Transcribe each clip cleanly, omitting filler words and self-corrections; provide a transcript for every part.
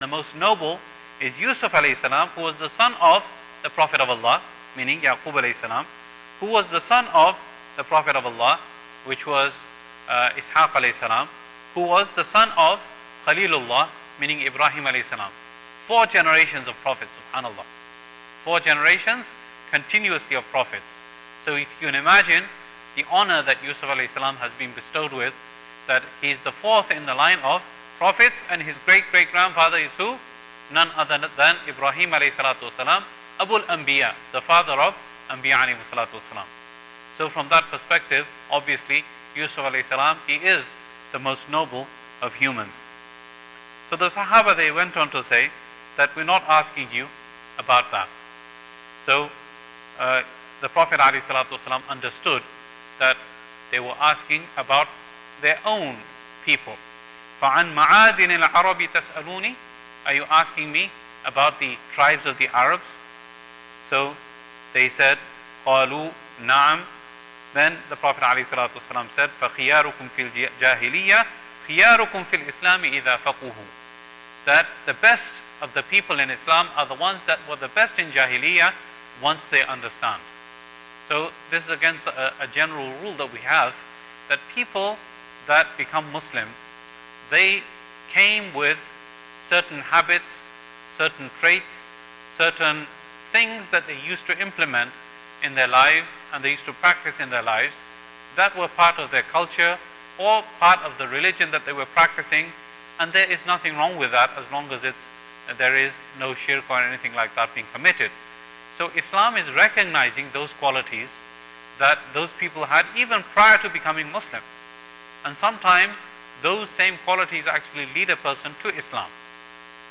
The most noble is Yusuf alayhi salam, who was the son of the Prophet of Allah, meaning Yaqub alayhi salam, who was the son of the Prophet of Allah, which was Ishaq alayhi salam, who was the son of Khalilullah, meaning Ibrahim alayhi salam. 4 generations of prophets, subhanallah. 4 generations continuously of prophets. So if you can imagine the honor that Yusuf alayhi salam has been bestowed with, that he is the 4th in the line of prophets, and his great-great-grandfather is who? None other than Ibrahim alayhi salatu wasalam, Abul Anbiya, the father of Anbiya alayhi salatu wasalam. So from that perspective, obviously, Yusuf alayhi salam, he is the most noble of humans. So the Sahaba, they went on to say that we're not asking you about that. So the Prophet alayhi salatu wasalam understood that they were asking about their own people. فَعَنْ مَعَادِنِ الْعَرَبِ تَسْأَلُونِ, are you asking me about the tribes of the Arabs? So they said, قَالُوا نَعَمْ. Then the Prophet ﷺ said, فَخِيَارُكُمْ فِي الْجَاهِلِيَّةِ خِيَارُكُمْ فِي الْإِسْلَامِ إِذَا فَقُهُ. That the best of the people in Islam are the ones that were the best in Jahiliyyah once they understand. So this is against a general rule that we have, that people that become Muslim, they came with certain habits, certain traits, certain things that they used to implement in their lives and they used to practice in their lives, that were part of their culture or part of the religion that they were practicing, and there is nothing wrong with that as long as there is no shirk or anything like that being committed. So Islam is recognizing those qualities that those people had even prior to becoming Muslim, and sometimes those same qualities actually lead a person to Islam.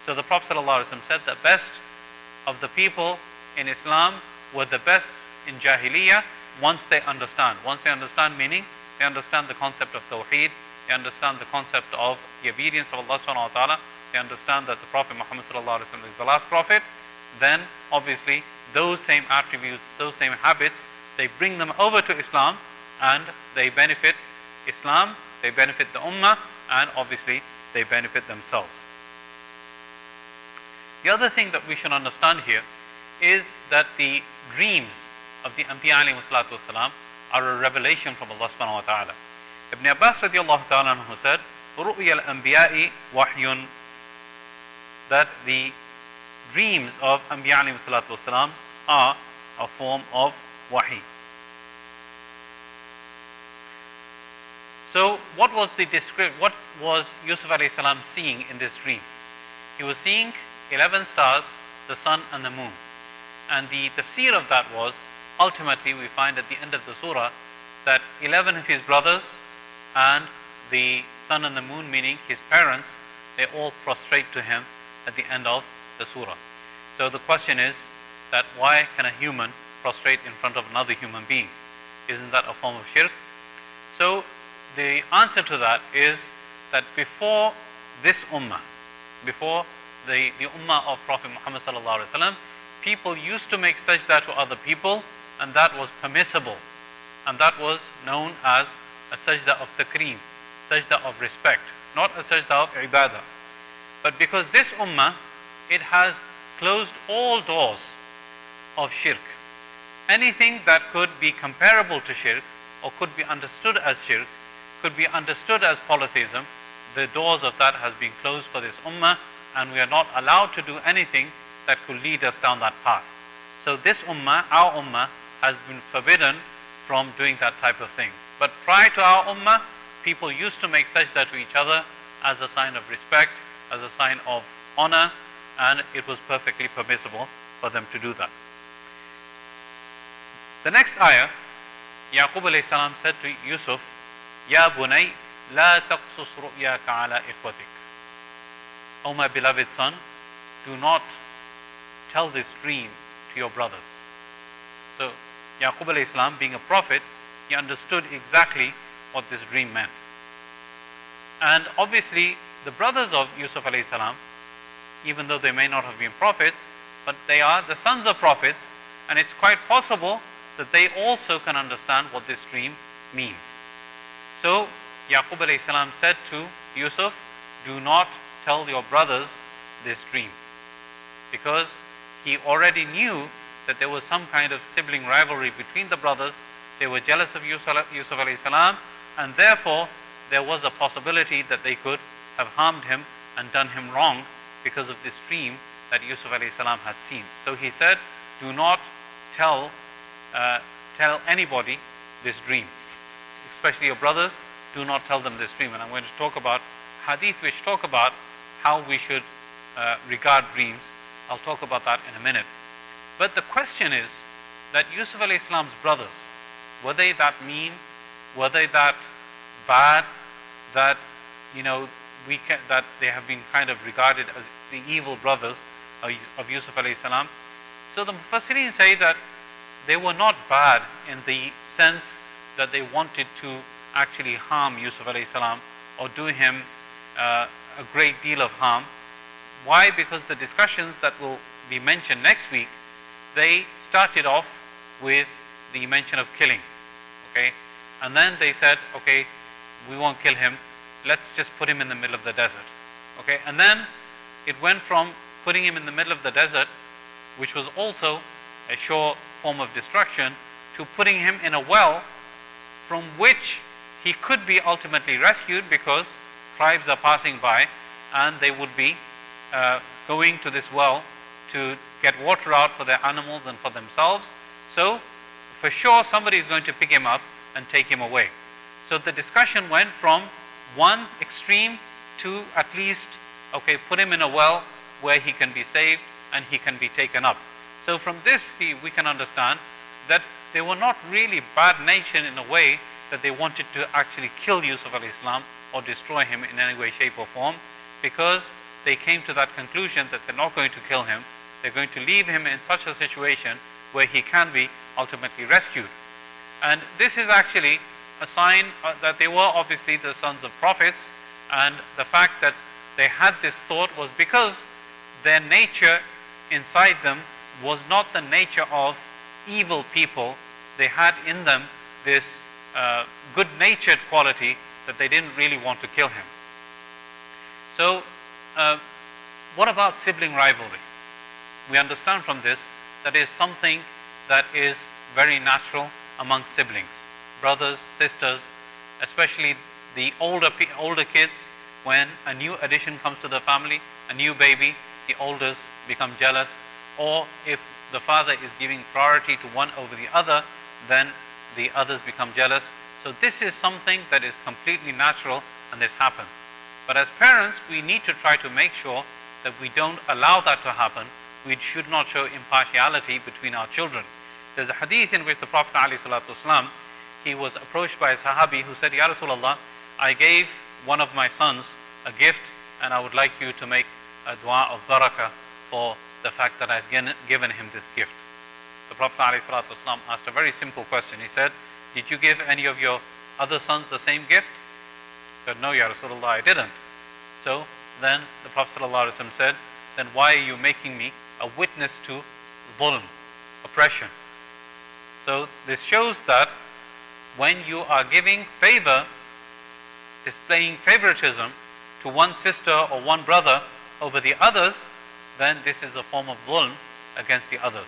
So the Prophet ﷺ said the best of the people in Islam were the best in Jahiliyyah once they understand. Once they understand, meaning they understand the concept of Tawheed, they understand the concept of the obedience of Allah subhanahu wa ta'ala, they understand that the Prophet Muhammad ﷺ is the last prophet, then obviously those same attributes, those same habits, they bring them over to Islam and they benefit Islam, they benefit the Ummah, and obviously they benefit themselves. The other thing that we should understand here is that the dreams of the Anbiya alayhi salatu wasalam are a revelation from Allah subhanahu wa ta'ala. Ibn Abbas radiallahu ta'ala anhu said, رُؤْيَ الْأَنْبِيَاءِ وَحْيٌ, that the dreams of Anbiya alayhi salatu wasalam are a form of wahi. So what was what was Yusuf alayhi salam seeing in this dream? He was seeing 11 stars, the sun and the moon. And the tafsir of that was, ultimately we find at the end of the surah that 11 of his brothers and the sun and the moon, meaning his parents, they all prostrate to him at the end of the surah. So the question is that why can a human prostrate in front of another human being? Isn't that a form of shirk? So the answer to that is that before this ummah, before the ummah of Prophet Muhammad sallallahu alaihi wasallam, people used to make sajda to other people, and that was permissible, and that was known as a sajda of takreem, sajda of respect, not a sajda of ibadah. But because this ummah, it has closed all doors of shirk. Anything that could be comparable to shirk or could be understood as shirk, could be understood as polytheism, the doors of that has been closed for this ummah, and we are not allowed to do anything that could lead us down that path. So this ummah, our ummah, has been forbidden from doing that type of thing. But prior to our ummah, people used to make sajda to each other as a sign of respect, as a sign of honor, and it was perfectly permissible for them to do that. The next ayah, Yaqub alayhi salam said to Yusuf, Ya bunay, la taqsus ru'yaka ala ikhwatik. O my beloved son, do not tell this dream to your brothers. So Yaqub alayhi salam, being a prophet, he understood exactly what this dream meant. And obviously the brothers of Yusuf alayhi salam, even though they may not have been prophets, but they are the sons of prophets, and it's quite possible that they also can understand what this dream means. So Yaqub alayhi salam said to Yusuf, do not tell your brothers this dream, because he already knew that there was some kind of sibling rivalry between the brothers. They were jealous of Yusuf alayhi salam, and therefore there was a possibility that they could have harmed him and done him wrong because of this dream that Yusuf alayhi salam had seen. So he said, do not tell anybody this dream, especially your brothers. Do not tell them this dream. And I'm going to talk about hadith which talk about how we should regard dreams. I'll talk about that in a minute. But the question is that Yusuf alayhi salam's brothers, were they that mean? Were they that bad that, you know, that they have been kind of regarded as the evil brothers of Yusuf alayhi salam? So the Mufassirin say that they were not bad in the sense that they wanted to actually harm Yusuf alayhi salam or do him a great deal of harm. Why? Because the discussions that will be mentioned next week, they started off with the mention of killing, okay? And then they said, okay, we won't kill him, let's just put him in the middle of the desert, okay? And then it went from putting him in the middle of the desert, which was also a sure form of destruction, to putting him in a well from which he could be ultimately rescued, because tribes are passing by and they would be going to this well to get water out for their animals and for themselves. So for sure somebody is going to pick him up and take him away. So the discussion went from one extreme to at least, okay, put him in a well where he can be saved and he can be taken up. So from this we can understand that they were not really bad natured in a way that they wanted to actually kill Yusuf alayhi salam or destroy him in any way, shape or form, because they came to that conclusion that they're not going to kill him. They're going to leave him in such a situation where he can be ultimately rescued. And this is actually a sign that they were obviously the sons of prophets, and the fact that they had this thought was because their nature inside them was not the nature of evil people. They had in them this good-natured quality that they didn't really want to kill him. So what about sibling rivalry? We understand from this that is something that is very natural among siblings, brothers, sisters, especially the older kids. When a new addition comes to the family, a new baby, the elders become jealous, or if the father is giving priority to one over the other, then the others become jealous. So this is something that is completely natural, and this happens. But as parents, we need to try to make sure that we don't allow that to happen. We should not show impartiality between our children. There's a hadith in which the Prophet ﷺ, he was approached by a Sahabi who said, Ya Rasulullah, I gave one of my sons a gift, and I would like you to make a dua of barakah for the fact that I've given him this gift. The Prophet ﷺ asked a very simple question. He said, did you give any of your other sons the same gift? He said, no, Ya Rasulullah, I didn't. So then the Prophet ﷺ said, then why are you making me a witness to dhulm, oppression? So this shows that when you are giving favor, displaying favoritism to one sister or one brother over the others, then this is a form of dhulm against the others.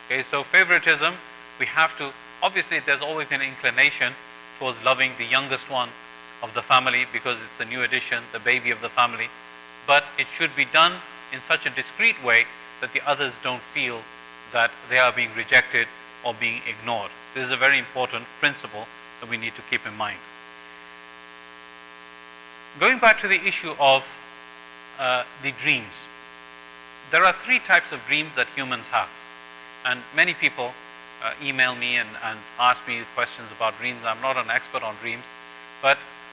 Okay, so favoritism, we have to, obviously there's always an inclination towards loving the youngest one of the family because it's a new addition, the baby of the family, but it should be done in such a discreet way that the others don't feel that they are being rejected or being ignored. This is a very important principle that we need to keep in mind. Going back to the issue of the dreams, there are three types of dreams that humans have, and many people email me and ask me questions about dreams. I'm not an expert on dreams, but